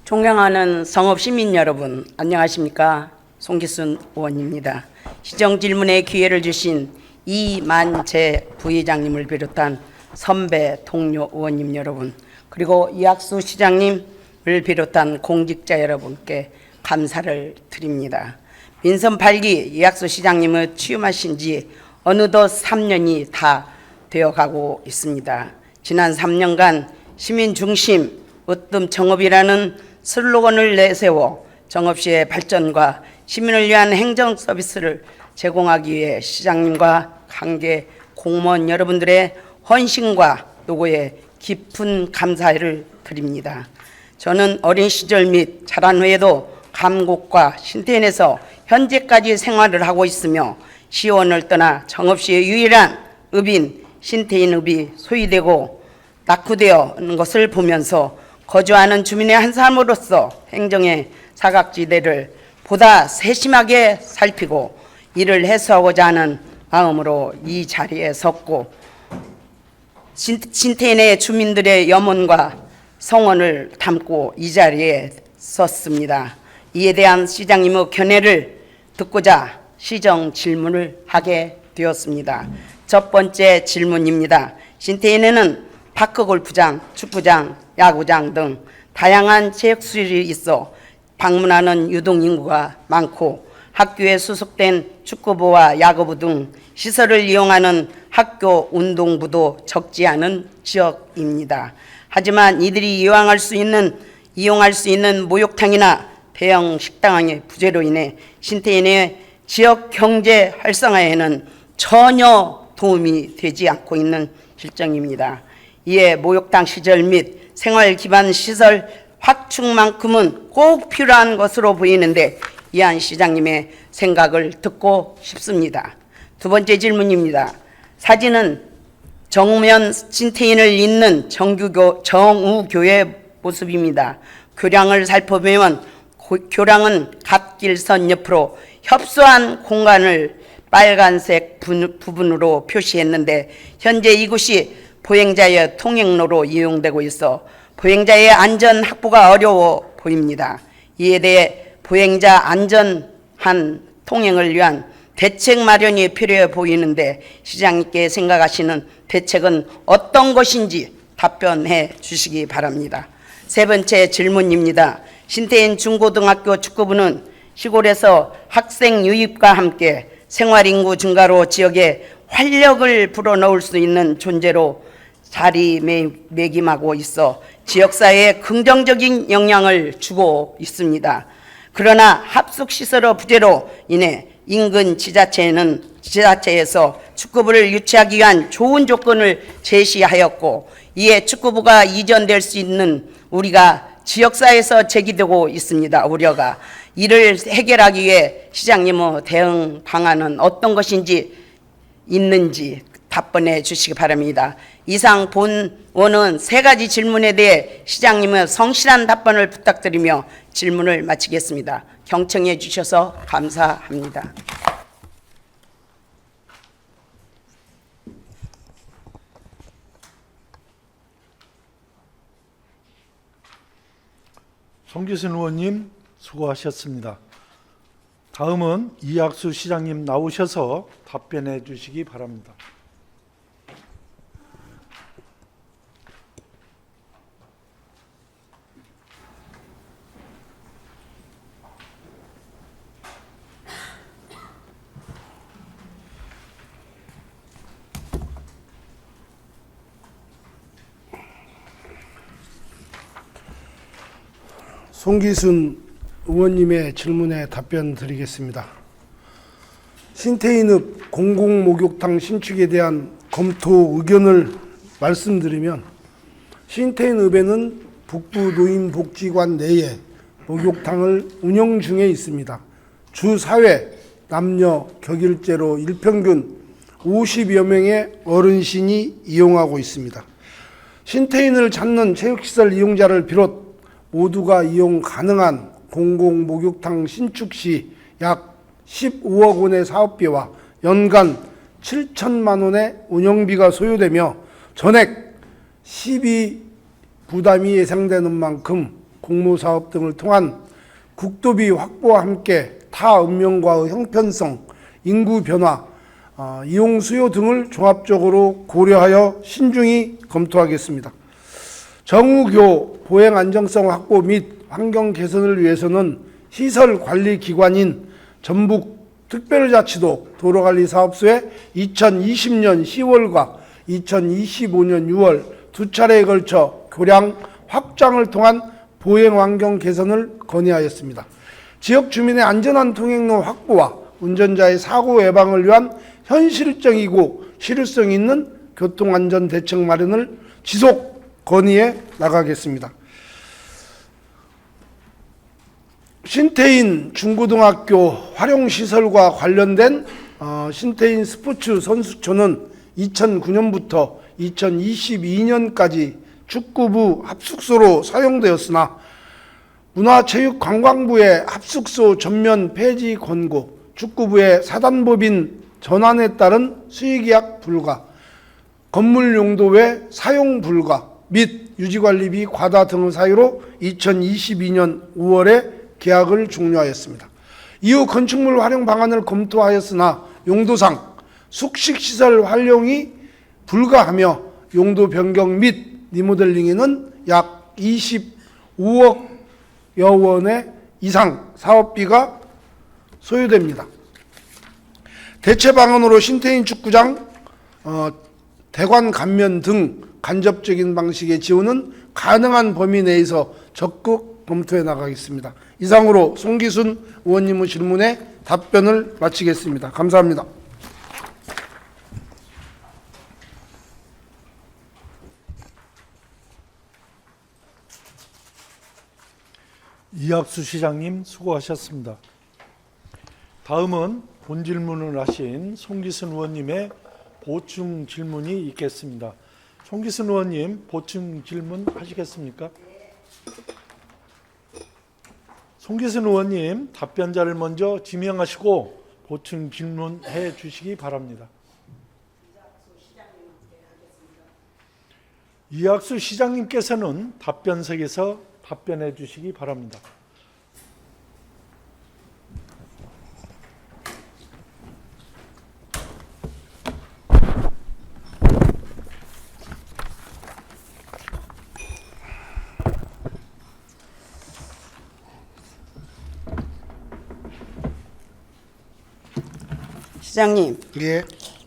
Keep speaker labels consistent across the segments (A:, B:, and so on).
A: 존경하는 성읍시민 여러분, 안녕하십니까? 송기순 의원입니다. 시정 질문의 기회를 주신 이만재 부회장님을 비롯한 선배 동료 의원님 여러분, 그리고 이학수 시장님을 비롯한 공직자 여러분께 감사를 드립니다. 민선 8기 이학수 시장님은 취임하신 지 어느덧 3년이 다 되어가고 있습니다. 지난 3년간 시민 중심 으뜸 정읍이라는 슬로건을 내세워 정읍시의 발전과 시민을 위한 행정 서비스를 제공하기 위해 시장님과 관계 공무원 여러분들의 헌신과 노고에 깊은 감사를 드립니다. 저는 어린 시절 및 자란 후에도 감곡과 신태인에서 현재까지 생활을 하고 있으며 시원을 떠나 정읍시의 유일한 읍인 신태인읍이 소유되고 낙후되어는 것을 보면서 거주하는 주민의 한 사람으로서 행정의 사각지대를 보다 세심하게 살피고 이를 해소하고자 하는 마음으로 이 자리에 섰고, 신태인의 주민들의 염원과 성원을 담고 이 자리에 섰습니다. 이에 대한 시장님의 견해를 듣고자 시정 질문을 하게 되었습니다. 첫 번째 질문입니다. 신태인에는 파크 골프장, 축구장, 야구장 등 다양한 체육시설이 있어 방문하는 유동인구가 많고 학교에 수속된 축구부와 야구부 등 시설을 이용하는 학교 운동부도 적지 않은 지역입니다. 하지만 이들이 이용할 수 있는 목욕탕이나 대형 식당의 부재로 인해 신태인의 지역 경제 활성화에는 전혀 도움이 되지 않고 있는 실정입니다. 이에 목욕탕 시설 및 생활 기반 시설 확충만큼은 꼭 필요한 것으로 보이는데 이한 시장님의 생각을 듣고 싶습니다. 두 번째 질문입니다. 사진은 정면 신태인을 잇는 정우교회 모습입니다. 교량을 살펴보면 교량은 갓길선 옆으로 협소한 공간을 빨간색 부분으로 표시했는데 현재 이곳이 보행자의 통행로로 이용되고 있어 보행자의 안전 확보가 어려워 보입니다. 이에 대해 보행자 안전한 통행을 위한 대책 마련이 필요해 보이는데 시장님께 생각하시는 대책은 어떤 것인지 답변해 주시기 바랍니다. 세 번째 질문입니다. 신태인 중고등학교 축구부는 시골에서 학생 유입과 함께 생활인구 증가로 지역에 활력을 불어넣을 수 있는 존재로 자리매김하고 있어 지역사회에 긍정적인 영향을 주고 있습니다. 그러나 합숙시설의 부재로 인해 인근 지자체에서 축구부를 유치하기 위한 좋은 조건을 제시하였고 이에 축구부가 이전될 수 있는 우리가 지역사회에서 제기되고 있습니다. 우려가. 이를 해결하기 위해 시장님의 대응 방안은 어떤 것인지 있는지 답변해 주시기 바랍니다. 이상 본원은 세 가지 질문에 대해 시장님의 성실한 답변을 부탁드리며 질문을 마치겠습니다. 경청해 주셔서 감사합니다.
B: 송기순 의원님 수고하셨습니다. 다음은 이학수 시장님 나오셔서 답변해 주시기 바랍니다.
C: 송기순 의원님의 질문에 답변 드리겠습니다. 신태인읍 공공목욕탕 신축에 대한 검토 의견을 말씀드리면 신태인읍에는 북부 노인복지관 내에 목욕탕을 운영 중에 있습니다. 주 4회 남녀 격일제로 일평균 50여 명의 어르신이 이용하고 있습니다. 신태인을 찾는 체육시설 이용자를 비롯 모두가 이용 가능한 공공목욕탕 신축 시 약 15억 원의 사업비와 연간 7천만 원의 운영비가 소요되며 전액 시비 부담이 예상되는 만큼 공모사업 등을 통한 국도비 확보와 함께 타 운명과의 형편성, 인구 변화, 이용 수요 등을 종합적으로 고려하여 신중히 검토하겠습니다. 정우교 보행 안정성 확보 및 환경 개선을 위해서는 시설 관리 기관인 전북 특별자치도 도로관리사업소에 2020년 10월과 2025년 6월 두 차례에 걸쳐 교량 확장을 통한 보행 환경 개선을 건의하였습니다. 지역 주민의 안전한 통행로 확보와 운전자의 사고 예방을 위한 현실적이고 실효성 있는 교통안전 대책 마련을 지속 건의해 나가겠습니다. 신태인 중고등학교 활용시설과 관련된 신태인 스포츠 선수촌은 2009년부터 2022년까지 축구부 합숙소로 사용되었으나 문화체육관광부의 합숙소 전면 폐지 권고, 축구부의 사단법인 전환에 따른 수의계약 불가, 건물 용도 외 사용 불가 및 유지관리비 과다 등의 사유로 2022년 5월에 계약을 종료하였습니다. 이후 건축물 활용 방안을 검토하였으나 용도상 숙식시설 활용이 불가하며 용도 변경 및 리모델링에는 약 25억여 원의 이상 사업비가 소요됩니다. 대체 방안으로 신태인 축구장, 대관 감면 등 간접적인 방식의 지원은 가능한 범위 내에서 적극 검토해 나가겠습니다. 이상으로 송기순 의원님의 질문에 답변을 마치겠습니다. 감사합니다.
B: 이학수 시장님 수고하셨습니다. 다음은 본 질문을 하신 송기순 의원님의 보충 질문이 있겠습니다. 송기순 의원님, 보충 질문 하시겠습니까? 송기순 의원님, 답변자를 먼저 지명하시고 보충 질문해 주시기 바랍니다. 이학수 시장님께서는 답변석에서 답변해 주시기 바랍니다.
A: 시장님,
C: 예.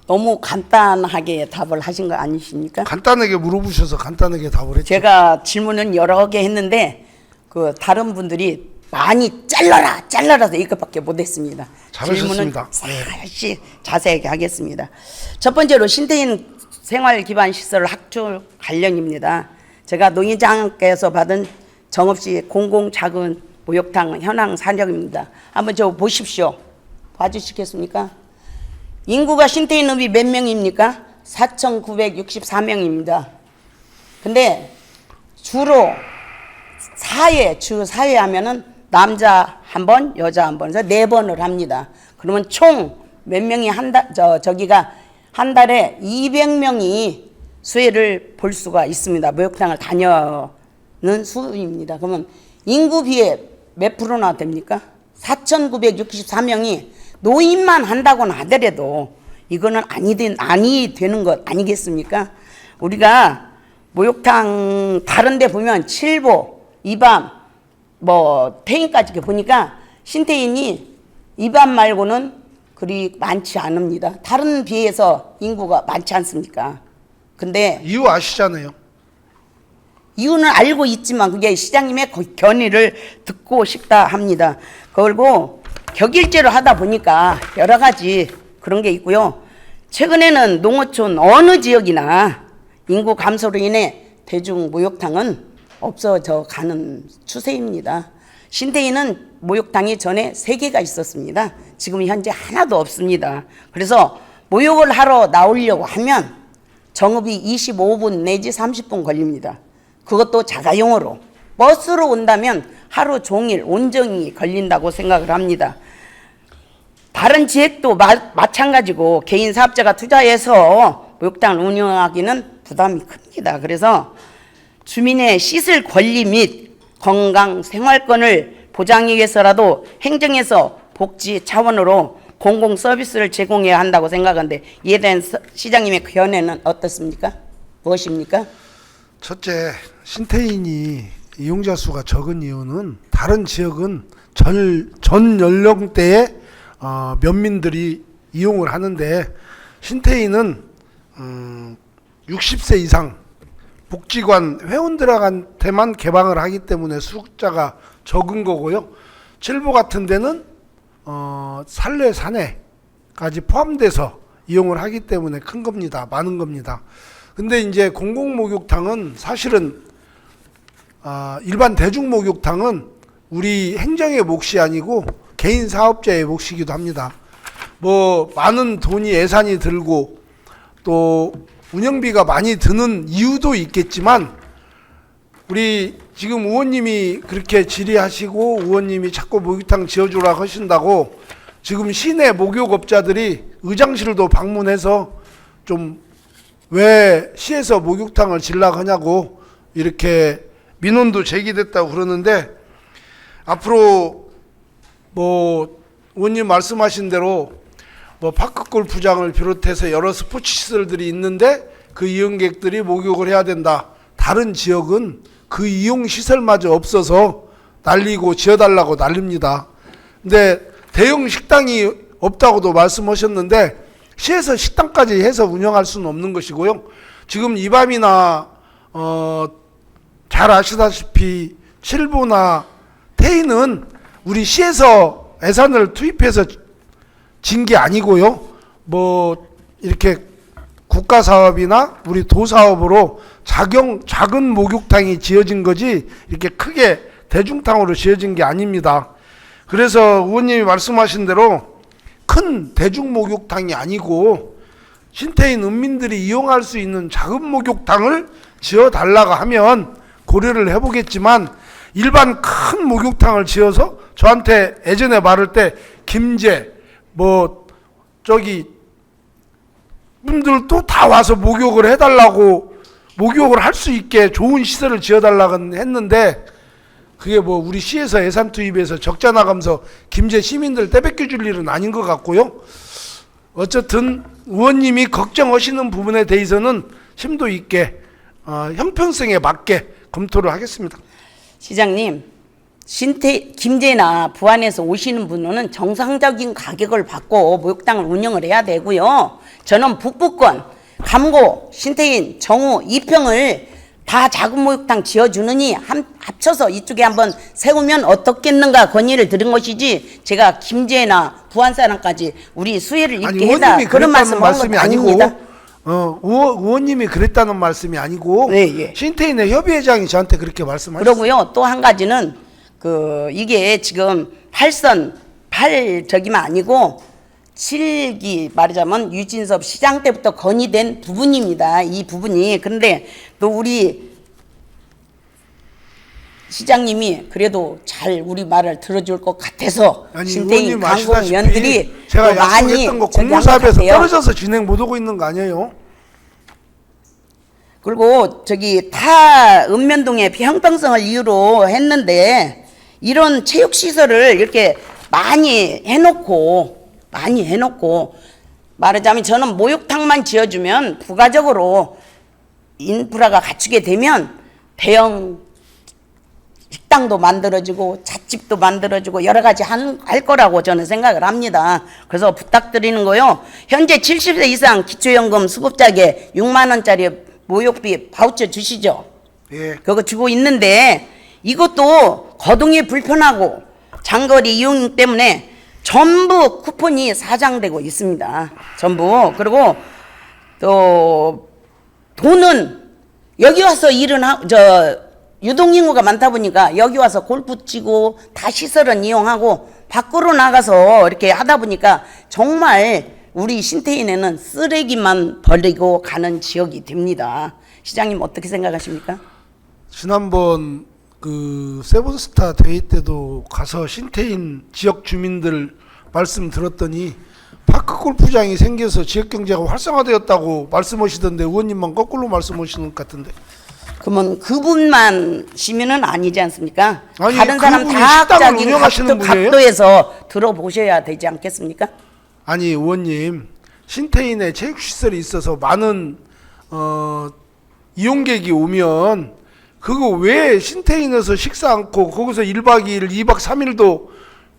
A: 너무 간단하게 답을 하신 거 아니십니까?
C: 간단하게 물어보셔서 간단하게 답을 했죠.
A: 제가 질문은 여러 개 했는데 그 다른 분들이 많이 잘라서 이것밖에 못했습니다.
C: 잘하셨습니다.
A: 질문은 살짝 자세하게 하겠습니다. 첫 번째로 신태인 생활기반시설 확충 관련입니다. 제가 농의장께서 받은 정읍시 공공작은 목욕탕 현황 사력입니다. 한번 저 보십시오. 봐주시겠습니까? 인구가 신태인읍이 몇 명입니까? 4,964명입니다. 근데 주로 주 4회 하면은 남자 한 번, 여자 한 번, 그래서 4번을 합니다. 그러면 총 몇 명이 저기가 한 달에 200명이 수혜를 볼 수가 있습니다. 목욕탕을 다녀는 수입니다. 그러면 인구 비에 몇 프로나 됩니까? 4,964명이 노인만 한다고는 하더라도 이거는 아니 되는 것 아니겠습니까? 우리가 목욕탕 다른 데 보면 7보, 2밤, 태인까지 보니까 신태인이 2밤 말고는 그리 많지 않습니다. 다른 비해서 인구가 많지 않습니까? 근데
C: 이유 아시잖아요.
A: 이유는 알고 있지만 그게 시장님의 견해를 듣고 싶다 합니다. 그리고 격일제로 하다 보니까 여러 가지 그런 게 있고요. 최근에는 농어촌 어느 지역이나 인구 감소로 인해 대중 목욕탕은 없어져 가는 추세입니다. 신태인은 목욕탕이 전에 3개가 있었습니다. 지금 현재 하나도 없습니다. 그래서 목욕을 하러 나오려고 하면 정읍이 25분 내지 30분 걸립니다. 그것도 자가용으로. 버스로 온다면 하루 종일 온종일 걸린다고 생각을 합니다. 다른 지역도 마찬가지고 개인 사업자가 투자해서 목욕탕을 운영하기는 부담이 큽니다. 그래서 주민의 씻을 권리 및 건강 생활권을 보장하기 위해서라도 행정에서 복지 차원으로 공공 서비스를 제공해야 한다고 생각하는데 이에 대한 시장님의 견해는 어떻습니까? 무엇입니까?
C: 첫째, 신태인이 이용자 수가 적은 이유는 다른 지역은 전 연령대의 면민들이 이용을 하는데 신태인은 60세 이상 복지관 회원들한테만 개방을 하기 때문에 숫자가 적은 거고요. 칠보 같은 데는 산례 산에까지 포함돼서 이용을 하기 때문에 큰 겁니다. 많은 겁니다. 근데 이제 공공 목욕탕은 사실은 일반 대중 목욕탕은 우리 행정의 몫이 아니고 개인 사업자의 몫이기도 합니다. 뭐 많은 돈이 예산이 들고 또 운영비가 많이 드는 이유도 있겠지만 우리 지금 의원님이 그렇게 질의하시고 의원님이 자꾸 목욕탕 지어주라 하신다고 지금 시내 목욕업자들이 의장실도 방문해서 좀 왜 시에서 목욕탕을 지으려고 하냐고 이렇게 민원도 제기됐다고 그러는데 앞으로 뭐 의원님 말씀하신 대로 뭐 파크 골프장을 비롯해서 여러 스포츠 시설들이 있는데 그 이용객들이 목욕을 해야 된다. 다른 지역은 그 이용 시설마저 없어서 난리고 지어달라고 난립니다. 근데 대형 식당이 없다고도 말씀하셨는데 시에서 식당까지 해서 운영할 수는 없는 것이고요. 지금 이밤이나 잘 아시다시피 칠보나 태인은 우리 시에서 예산을 투입해서 진 게 아니고요. 뭐 이렇게 국가 사업이나 우리 도 사업으로 작은 목욕탕이 지어진 거지 이렇게 크게 대중탕으로 지어진 게 아닙니다. 그래서 의원님이 말씀하신 대로 큰 대중 목욕탕이 아니고 신태인 은민들이 이용할 수 있는 작은 목욕탕을 지어달라고 하면 고려를 해보겠지만 일반 큰 목욕탕을 지어서 저한테 예전에 말할 때 김제 뭐 저기 분들도 다 와서 목욕을 해달라고 목욕을 할 수 있게 좋은 시설을 지어달라고 했는데 그게 뭐 우리 시에서 예산 투입해서 적자 나가면서 김제 시민들 떼뺏겨줄 일은 아닌 것 같고요. 어쨌든 의원님이 걱정하시는 부분에 대해서는 심도 있게 형평성에 맞게 검토를 하겠습니다.
A: 시장님, 김제나 부안에서 오시는 분은 정상적인 가격을 받고 목욕탕을 운영을 해야 되고요. 저는 북부권, 감고, 신태인, 정우, 이평을 다 작은 목욕탕 지어주느니 합쳐서 이쪽에 한번 세우면 어떻겠는가 건의를 드린 것이지 제가 김제나 부안 사람까지 우리 수혜를 입게 해다 그런 말씀이 아닙니다.
C: 의원님이 그랬다는 말씀이 아니고
A: 네,
C: 신태인의 협의회장이 저한테 그렇게 말씀하셨어요.
A: 그러고요. 또 한 가지는 이게 지금 8 저기만 아니고 7기 말하자면 유진섭 시장 때부터 건의된 부분입니다. 이 부분이. 그런데 또 우리 시장님이 그래도 잘 우리 말을 들어줄 것 같아서 신태인 강공위원들이
C: 제가
A: 많이
C: 약속했던 거 공무사업에서 떨어져서 진행 못하고 있는 거 아니에요?
A: 그리고 타 읍면동의 형평성을 이유로 했는데 이런 체육시설을 이렇게 많이 해놓고 말하자면 저는 목욕탕만 지어주면 부가적으로 인프라가 갖추게 되면 대형 식당도 만들어지고 찻집도 만들어지고 여러 가지 할 거라고 저는 생각을 합니다. 그래서 부탁드리는 거요. 현재 70세 이상 기초연금 수급자에게 6만 원짜리 목욕비 바우처 주시죠.
C: 예.
A: 그거 주고 있는데 이것도 거동이 불편하고 장거리 이용 때문에 전부 쿠폰이 사장되고 있습니다. 전부. 그리고 또 돈은 여기 와서 유동인구가 많다 보니까 여기 와서 골프 치고 다 시설은 이용하고 밖으로 나가서 이렇게 하다 보니까 정말 우리 신태인에는 쓰레기만 버리고 가는 지역이 됩니다. 시장님 어떻게 생각하십니까?
C: 지난번 세븐스타 대회 때도 가서 신태인 지역 주민들 말씀 들었더니 파크 골프장이 생겨서 지역 경제가 활성화되었다고 말씀하시던데 의원님만 거꾸로 말씀하시는 것 같은데.
A: 그러면 그분만 시민은 아니지 않습니까?
C: 아니,
A: 다른 사람
C: 그분이
A: 다
C: 식당을
A: 각자인
C: 운영하시는 분이에요?
A: 각도에서 들어보셔야 되지 않겠습니까?
C: 아니 의원님, 신태인에 체육시설이 있어서 많은 이용객이 오면 그거 왜 신태인에서 식사 않고 거기서 1박 2일, 2박 3일도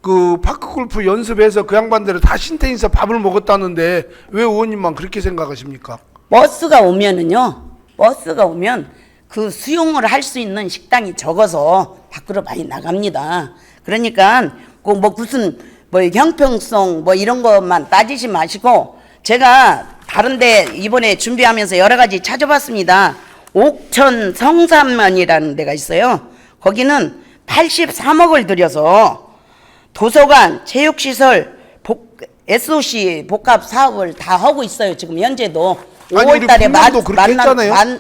C: 그 파크골프 연습해서 그 양반들은 다 신태인에서 밥을 먹었다는데 왜 의원님만 그렇게 생각하십니까?
A: 버스가 오면은요, 버스가 오면 그 수용을 할 수 있는 식당이 적어서 밖으로 많이 나갑니다. 그러니까 그 뭐 무슨 뭐 형평성 뭐 이런 것만 따지지 마시고, 제가 다른데 이번에 준비하면서 여러 가지 찾아봤습니다. 옥천 성산면이라는 데가 있어요. 거기는 83억을 들여서 도서관, 체육시설, SOC 복합 사업을 다 하고 있어요. 지금 현재도
C: 아니, 우리
A: 5월달에
C: 북면도 그렇게 했잖아요.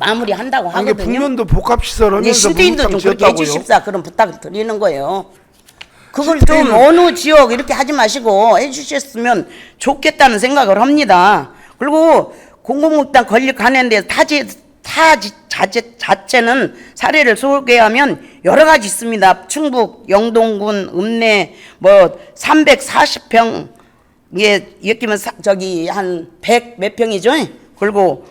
A: 마무리한다고
C: 아니
A: 하거든요.
C: 북면도 복합시설
A: 이제
C: 하면서
A: 신대인도 좀
C: 목욕탕
A: 그렇게
C: 지었다고요.
A: 해주십사 그런 부탁을 드리는 거예요. 그걸
C: 신대인은-
A: 좀 어느 지역 이렇게 하지 마시고 해주셨으면 좋겠다는 생각을 합니다. 그리고 공공목욕탕 건립하는데 자체는 사례를 소개하면 여러 가지 있습니다. 충북, 영동군, 읍내 뭐 340평 이게 여기면 저기 한 100 몇 평이죠. 그리고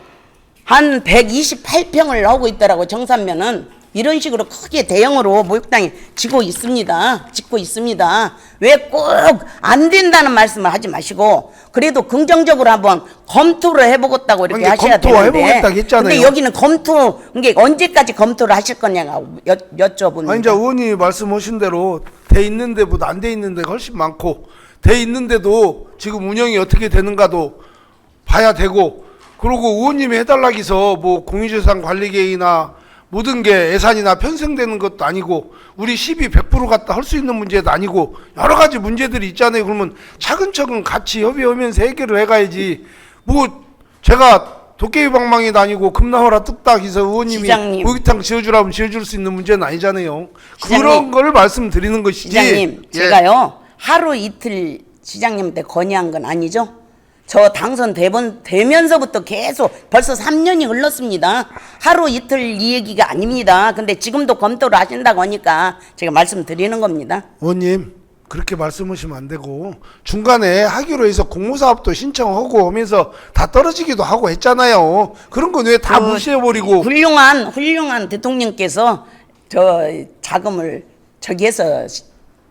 A: 한 128평을 하고 있더라고. 정산면은 이런 식으로 크게 대형으로 목욕탕이 짓고 있습니다. 왜 꼭 안 된다는 말씀을 하지 마시고 그래도 긍정적으로 한번 검토를 해보겠다고 이렇게
C: 아니,
A: 하셔야 되는데.
C: 해보겠다고 했잖아요.
A: 근데 여기는 검토 이게 언제까지 검토를 하실 거냐고 여쭤봅니다.
C: 아니 이제 의원님이 말씀하신 대로 돼 있는 데보다 안 돼 있는 데가 훨씬 많고 돼 있는 데도 지금 운영이 어떻게 되는가도 봐야 되고, 그리고 의원님이 해달라기서 뭐 공유재산 관리계획이나 모든 게 예산이나 편성되는 것도 아니고 우리 시비 100% 갖다 할 수 있는 문제도 아니고 여러 가지 문제들이 있잖아요. 그러면 차근차근 같이 협의하면서 해결을 해가야지. 뭐 제가 도깨비 방망이 다니고 금나와라 뚝딱 해서 의원님이
A: 시장님.
C: 목욕탕 지어주라면 지어줄 수 있는 문제는 아니잖아요.
A: 시장님.
C: 그런 걸 말씀드리는 것이지.
A: 시장님,
C: 예.
A: 제가요 하루 이틀 시장님한테 건의한 건 아니죠. 저 당선 되면서부터 계속 벌써 3년이 흘렀습니다. 하루 이틀 이 얘기가 아닙니다. 근데 지금도 검토를 하신다고 하니까 제가 말씀드리는 겁니다.
C: 의원님 그렇게 말씀하시면 안 되고 중간에 하기로 해서 공모사업도 신청하고 하면서 다 떨어지기도 하고 했잖아요. 그런 건 왜 다 무시해버리고.
A: 훌륭한 대통령께서 저 자금을 저기에서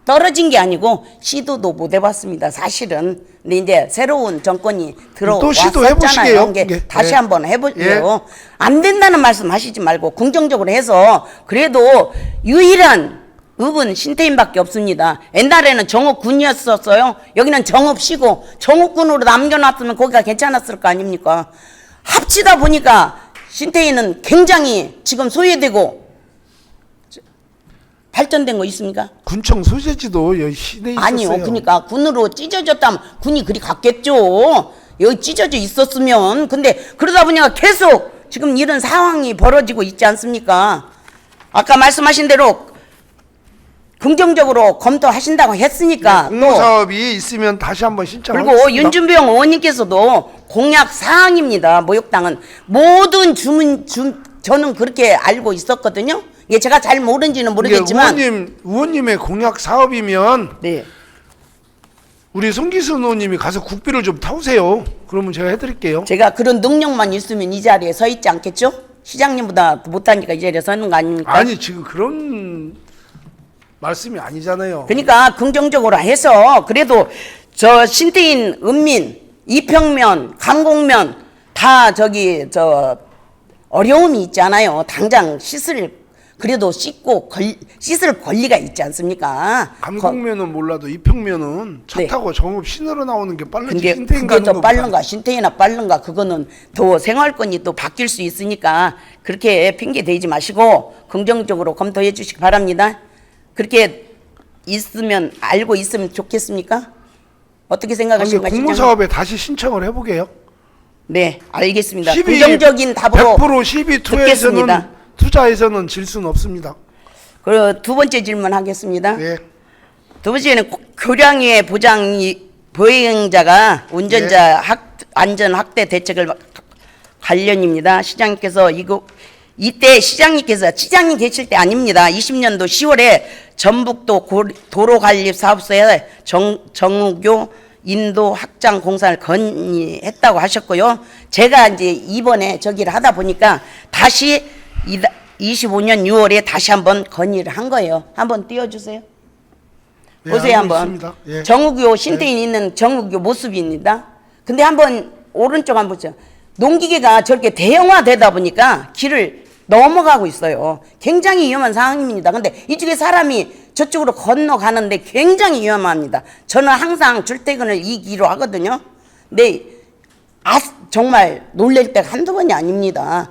A: 떨어진 게 아니고 시도도 못 해봤습니다. 사실은. 근데 이제 새로운 정권이
C: 또 시도해보시게요.
A: 들어왔었잖아요. 이게
C: 예.
A: 다시
C: 예.
A: 한번 해볼게요. 안 된다는 말씀 하시지 말고 긍정적으로 해서 그래도 유일한 읍은 신태인밖에 없습니다. 옛날에는 정읍군이었었어요. 여기는 정읍시고 정읍군으로 남겨놨으면 거기가 괜찮았을 거 아닙니까? 합치다 보니까 신태인은 굉장히 지금 소외되고 발전된 거 있습니까?
C: 군청 소재지도 여기 시내에 있었어요.
A: 아니요. 그러니까 군으로 찢어졌다면 군이 그리 갔겠죠. 여기 찢어져 있었으면. 근데 그러다 보니까 계속 지금 이런 상황이 벌어지고 있지 않습니까? 아까 말씀하신 대로 긍정적으로 검토하신다고 했으니까
C: 공모사업이 있으면 다시 한번 신청하겠습니다.
A: 그리고 윤준병 의원님께서도 공약 사항입니다. 목욕탕은 모든 저는 그렇게 알고 있었거든요. 예, 제가 잘 모르는지는 모르겠지만
C: 의원님의 공약 사업이면
A: 네.
C: 우리 송기순 의원님이 가서 국비를 좀 타오세요. 그러면 제가 해드릴게요.
A: 제가 그런 능력만 있으면 이 자리에 서 있지 않겠죠? 시장님보다 못하니까 이 자리에 서는 거 아닙니까?
C: 아니 지금 그런 말씀이 아니잖아요.
A: 그러니까 긍정적으로 해서 그래도 저 신태인, 읍민, 이평면, 감곡면 다 저기 저 어려움이 있잖아요. 당장 그래도 씻을 권리가 있지 않습니까?
C: 감곡면은 몰라도 이평면은 차
A: 네.
C: 타고 정읍 시내로 나오는 게 빠르지.
A: 근데
C: 신태인
A: 그게
C: 가는
A: 더
C: 것보다.
A: 빠른가 신태인이나 빠른가 그거는 더 생활권이 또 바뀔 수 있으니까 그렇게 핑계 대지 마시고 긍정적으로 검토해 주시기 바랍니다. 그렇게 알고 있으면 좋겠습니까? 어떻게 생각하십니까?
C: 공모 사업에 다시 신청을 해보게요.
A: 네, 알겠습니다.
C: 12,
A: 긍정적인 답으로
C: 100% 12투에서는
A: 듣겠습니다.
C: 투자에서는 질 수는 없습니다.
A: 그리고 두 번째 질문 하겠습니다.
C: 예.
A: 두 번째는 교량의 보행자가 운전자 안전 확대 대책을 관련입니다. 시장님께서 이때 시장님께서 시장님 계실 때 아닙니다. 20년도 10월에 전북도 도로관리사업소에 정우교 인도 확장 공사를 건의했다고 하셨고요. 제가 이제 이번에 저기를 하다 보니까 다시 25년 6월에 다시 한번 건의를 한 거예요. 한번 띄워주세요.
C: 네,
A: 보세요
C: 알고
A: 한번.
C: 있습니다. 예.
A: 정우교 신대인 있는 정우교 모습입니다. 근데 한번 오른쪽 한번 보죠. 농기계가 저렇게 대형화되다 보니까 길을 넘어가고 있어요. 굉장히 위험한 상황입니다. 근데 이쪽에 사람이 저쪽으로 건너가는데 굉장히 위험합니다. 저는 항상 출퇴근을 이 길로 하거든요. 근데 정말 놀랄 때가 한두 번이 아닙니다.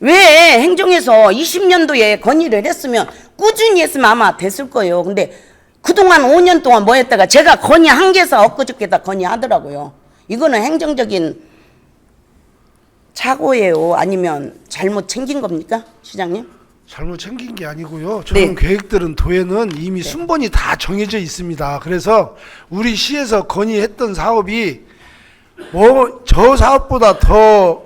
A: 왜 행정에서 20년도에 건의를 했으면 꾸준히 했으면 아마 됐을 거예요. 근데 그동안 5년 동안 뭐 했다가 제가 건의한 게서 엊그저께다 건의하더라고요. 이거는 행정적인 착오예요? 아니면 잘못 챙긴 겁니까? 시장님?
C: 잘못 챙긴 게 아니고요. 저는
A: 네.
C: 계획들은 도에는 이미 순번이 다 정해져 있습니다. 그래서 우리 시에서 건의했던 사업이 뭐 저 사업보다 더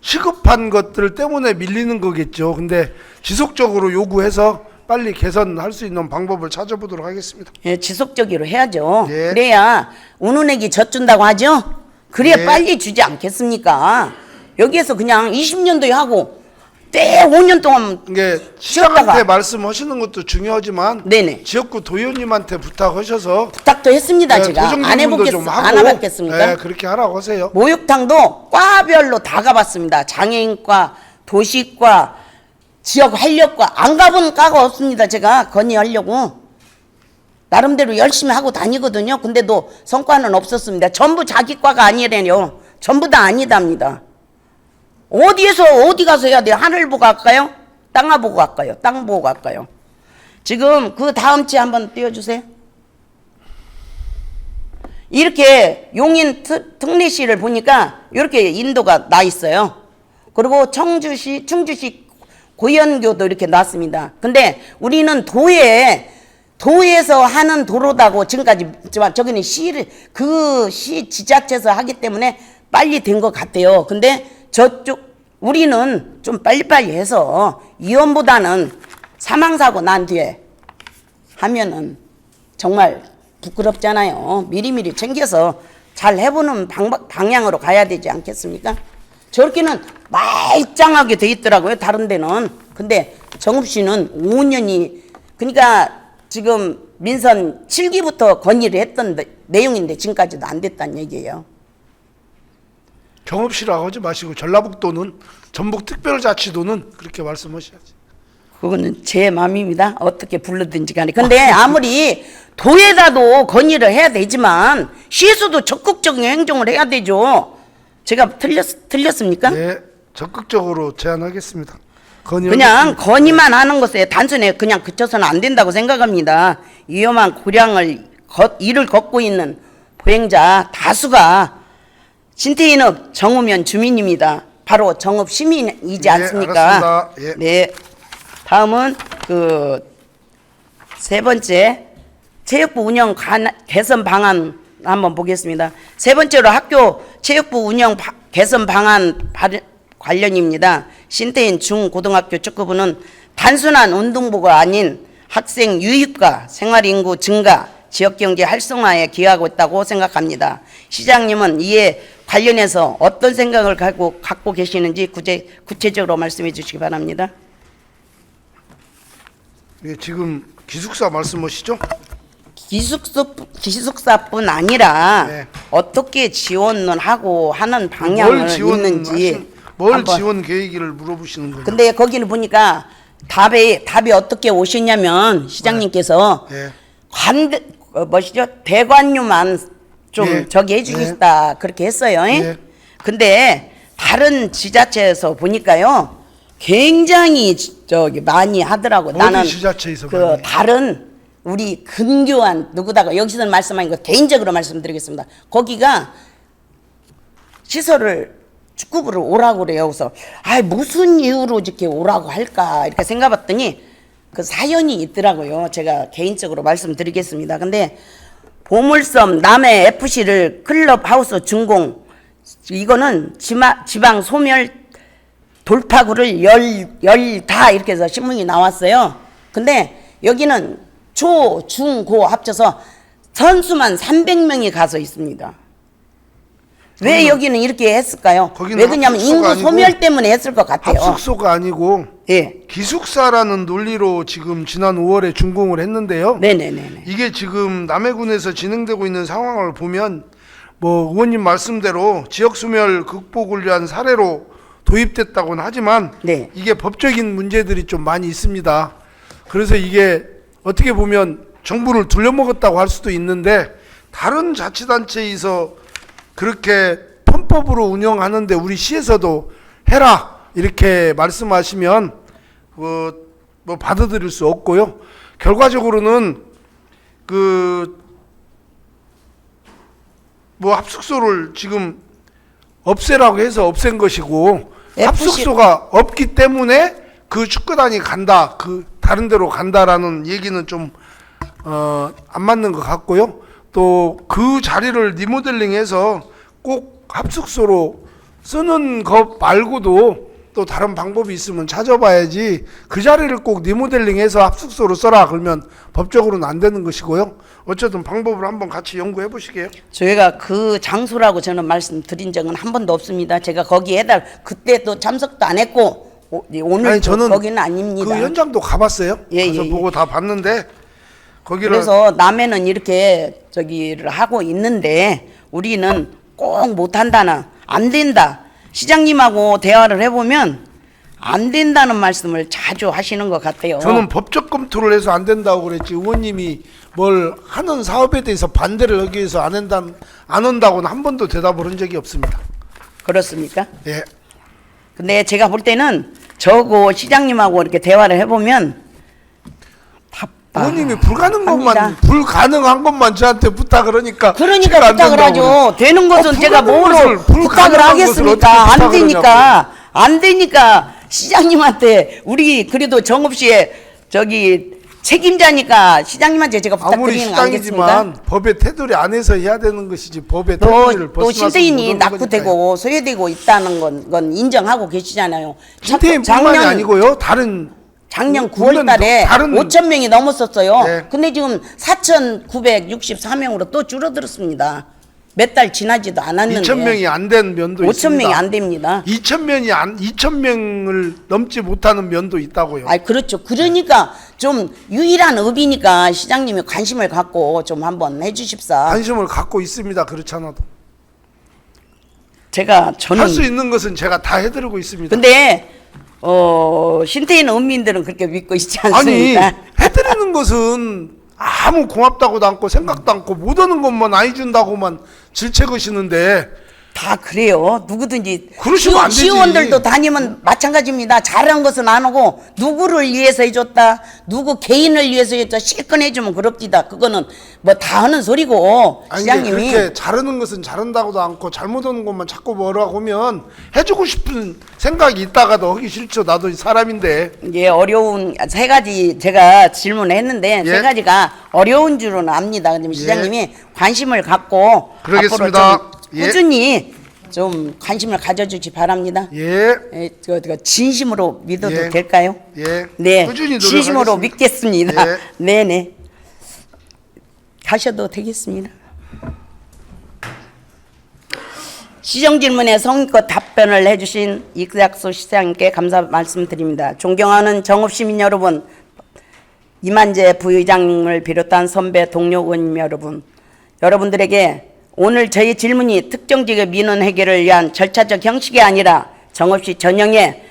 C: 시급한 것들 때문에 밀리는 거겠죠. 근데 지속적으로 요구해서 빨리 개선할 수 있는 방법을 찾아보도록 하겠습니다.
A: 예, 지속적으로 해야죠.
C: 예.
A: 그래야 운운액이 젖준다고 하죠. 그래야
C: 예.
A: 빨리 주지 않겠습니까? 여기에서 그냥 20년도에 하고 때 5년 동안
C: 이게 시장한테
A: 쉬었다가.
C: 말씀하시는 것도 중요하지만
A: 네네.
C: 지역구 도의원님한테 부탁하셔서
A: 부탁도 했습니다.
C: 네,
A: 제가
C: 도정교분도
A: 안 해보겠
C: 좀
A: 안
C: 하고,
A: 해봤겠습니까?
C: 네, 그렇게 하라고 하세요.
A: 목욕탕도 과별로 다 가봤습니다. 장애인과, 도시과, 지역 활력과 안 가본 과가 없습니다. 제가 건의하려고 나름대로 열심히 하고 다니거든요. 근데도 성과는 없었습니다. 전부 자기 과가 아니래요. 전부 다 아니답니다. 어디 가서 해야 돼요? 하늘 보고 갈까요? 땅 보고 갈까요? 땅 보고 갈까요? 지금 그 다음 치 한번 띄워주세요. 이렇게 용인 특례시를 보니까 이렇게 인도가 나 있어요. 그리고 청주시, 충주시 고연교도 이렇게 놨습니다. 근데 우리는 도에서 하는 도로다고 지금까지 저기는 그 시 지자체에서 하기 때문에 빨리 된 것 같아요. 근데 저쪽 우리는 좀 빨리빨리 해서 이혼보다는 사망사고 난 뒤에 하면은 정말 부끄럽잖아요. 미리미리 챙겨서 잘 해보는 방향으로 가야 되지 않겠습니까? 저렇게는 말짱하게 돼 있더라고요. 다른 데는. 근데 정읍시는 5년이 그러니까 지금 민선 7기부터 건의를 했던 내용인데 지금까지도 안 됐다는 얘기예요.
C: 경업시라고 하지 마시고 전라북도는 전북특별자치도는 그렇게 말씀하셔야지.
A: 그거는 제 마음입니다. 어떻게 불러든지 간에. 근데 아무리 도에다도 건의를 해야 되지만 시에서도 적극적인 행정을 해야 되죠. 제가 틀렸습니까?
C: 네, 적극적으로 제안하겠습니다.
A: 그냥 건의만 하는 것에 단순히 그냥 그쳐서는 안 된다고 생각합니다. 위험한 고량을 일을 걷고 있는 보행자 다수가 신태인읍 정우면 주민입니다. 바로 정읍 시민이지 않습니까?
C: 알았습니다. 예.
A: 네. 다음은 세 번째 체육부 운영 개선 방안 한번 보겠습니다. 세 번째로 학교 체육부 운영 개선 방안 관련입니다. 신태인 중고등학교 축구부는 단순한 운동부가 아닌 학생 유입과 생활인구 증가, 지역경제 활성화에 기여하고 있다고 생각합니다. 시장님은 이에 관련해서 어떤 생각을 갖고 계시는지 구체적으로 말씀해 주시기 바랍니다.
C: 예, 지금 기숙사 말씀하시죠?
A: 기숙사뿐 아니라
C: 네.
A: 어떻게 지원을 하고 하는 방향을 있는지
C: 뭘
A: 한번.
C: 지원 계획을 물어보시는 거예요?
A: 근데 거기는 보니까 답이 어떻게 오셨냐면 시장님께서
C: 네.
A: 대관료만 좀
C: 네.
A: 저기 해주시다 그렇게 했어요.
C: 네.
A: 근데 다른 지자체에서 보니까요 굉장히 저기 많이 하더라고.
C: 어디
A: 나는
C: 지자체에서
A: 그
C: 많이?
A: 다른 우리 근교한 누구다가 여기서는 말씀하는 거 개인적으로 말씀드리겠습니다. 거기가 시설을 축구부를 오라고 그래요. 그래서 무슨 이유로 이렇게 오라고 할까 이렇게 생각해봤더니 그 사연이 있더라고요. 제가 개인적으로 말씀드리겠습니다. 근데 보물섬 남해 FC를 클럽 하우스 준공 이거는 지방 소멸 돌파구를 열 다 이렇게 해서 신문이 나왔어요. 근데 여기는 초, 중, 고 합쳐서 선수만 300명이 가서 있습니다. 왜 여기는 이렇게 했을까요?
C: 거기는
A: 왜 그러냐면
C: 합숙소가
A: 인구
C: 아니고
A: 소멸 때문에 했을 것 같아요.
C: 합숙소가 아니고
A: 예.
C: 기숙사라는 논리로 지금 지난 5월에 준공을 했는데요.
A: 네네네.
C: 이게 지금 남해군에서 진행되고 있는 상황을 보면 뭐 의원님 말씀대로 지역 소멸 극복을 위한 사례로 도입됐다고는 하지만
A: 네.
C: 이게 법적인 문제들이 좀 많이 있습니다. 그래서 이게 어떻게 보면 정부를 둘러먹었다고 할 수도 있는데 다른 자치단체에서 그렇게 편법으로 운영하는데 우리 시에서도 해라 이렇게 말씀하시면 뭐 받아들일 수 없고요. 결과적으로는 뭐 합숙소를 지금 없애라고 해서 없앤 것이고 합숙소가 없기 때문에 그 축구단이 간다, 그 다른 데로 간다라는 얘기는 좀 안 맞는 것 같고요. 또 그 자리를 리모델링해서 꼭 합숙소로 쓰는 것 말고도 또 다른 방법이 있으면 찾아봐야지 그 자리를 꼭 리모델링해서 합숙소로 써라 그러면 법적으로는 안 되는 것이고요. 어쨌든 방법을 한번 같이 연구해 보시게요.
A: 저희가 그 장소라고 저는 말씀드린 적은 한 번도 없습니다. 제가 거기에 그때 또 참석도 안 했고 오늘
C: 아니, 저는
A: 거기는 아닙니다.
C: 그 현장도 가봤어요.
A: 예,
C: 가서
A: 예,
C: 보고 다 봤는데 거기를
A: 그래서 남해는 이렇게 저기를 하고 있는데 우리는 꼭 못한다는 안 된다. 시장님하고 대화를 해보면 안 된다는 말씀을 자주 하시는 것 같아요.
C: 저는 법적 검토를 해서 안 된다고 그랬지 의원님이 뭘 하는 사업에 대해서 반대를 하기 위해서 안 한다고는 한 번도 대답을 한 적이 없습니다.
A: 그렇습니까?
C: 예.
A: 근데 제가 볼 때는 저거 시장님하고 이렇게 대화를 해보면
C: 의원님이
A: 합니다.
C: 불가능한 것만 저한테 부탁을 하니까
A: 그러니까
C: 제가 안
A: 부탁을
C: 된다고
A: 하죠. 되는 것은 제가 뭐로 부탁을 하겠습니까? 안 되니까 안 되니까 시장님한테 우리 그래도 정읍시에 저기 책임자니까 시장님한테 제가
C: 아무리
A: 부탁드리는 거 아니겠습니까?
C: 시장이지만 법의 테두리 안에서 해야 되는 것이지 법의
A: 또
C: 테두리를 벗어나서
A: 신태인이
C: 못 하는 거니까요.
A: 낙후되고 소외되고 있다는 건 인정하고 계시잖아요.
C: 신태인뿐만이 아니고요. 다른
A: 작년
C: 물론
A: 9월 달에
C: 다른
A: 5천 명이 넘었었어요.
C: 네.
A: 근데 지금 4,964명으로 또 줄어들었습니다. 몇 달 지나지도 않았는데
C: 2,000명이 안 된 면도
A: 5천
C: 있습니다.
A: 명이 안 됩니다.
C: 2,000명을 넘지 못하는 면도 있다고요.
A: 아, 그렇죠. 그러니까 좀 유일한 업이니까 시장님이 관심을 갖고 좀 한번 해주십사.
C: 관심을 갖고 있습니다. 그렇지 않아도
A: 저는
C: 할 수 있는 것은 제가 다 해드리고 있습니다.
A: 근데 신태인 어민들은 그렇게 믿고 있지
C: 아니
A: 않습니까?
C: 해드리는 것은 아무 고맙다고도 않고 생각도 않고 못 오는 것만 안 해준다고만 질책하시는데
A: 다 그래요. 누구든지
C: 그러시면 안 되지.
A: 시의원들도 다니면 마찬가지입니다. 잘한 것은 안 하고 누구를 위해서 해줬다, 누구 개인을 위해서 해줬다 실컷 해주면 그럽디다. 그거는 뭐 다 하는 소리고
C: 아니
A: 시장님이
C: 그렇게 잘하는 것은 잘한다고도 않고 잘못하는 것만 자꾸 뭐라고 하면 해주고 싶은 생각이 있다가도 하기 싫죠. 나도 사람인데.
A: 이게 어려운 세 가지 제가 질문을 했는데
C: 예.
A: 세 가지가 어려운 줄은 압니다. 근데 시장님이 관심을 갖고
C: 그러겠습니다.
A: 앞으로 좀
C: 예.
A: 꾸준히 좀 관심을 가져주시 바랍니다.
C: 예.
A: 진심으로 믿어도
C: 예.
A: 될까요?
C: 예.
A: 네,
C: 꾸준히
A: 진심으로
C: 노력하겠습니다.
A: 믿겠습니다.
C: 예.
A: 네네. 가셔도 되겠습니다. 시정 질문에 성의껏 답변을 해주신 이학수 시장님께 감사 말씀드립니다. 존경하는 정읍시민 여러분, 이만재 부의장님을 비롯한 선배 동료 의원님 여러분, 여러분들에게 오늘 저희 질문이 특정 지역의 민원 해결을 위한 절차적 형식이 아니라 정읍시 전형의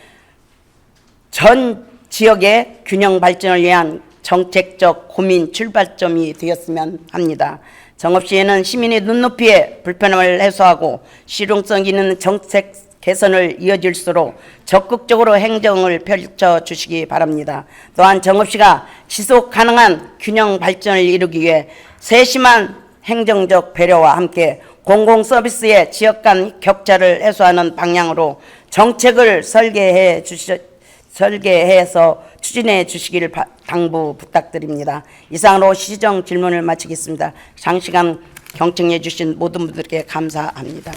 A: 전 지역의 균형 발전을 위한 정책적 고민 출발점이 되었으면 합니다. 정읍시에는 시민의 눈높이에 불편함을 해소하고 실용성 있는 정책 개선을 이어질수록 적극적으로 행정을 펼쳐주시기 바랍니다. 또한 정읍시가 지속 가능한 균형 발전을 이루기 위해 세심한 행정적 배려와 함께 공공서비스의 지역 간 격차를 해소하는 방향으로 정책을 설계해서 추진해 주시기를 당부 부탁드립니다. 이상으로 시정 질문을 마치겠습니다. 장시간 경청해 주신 모든 분들께 감사합니다.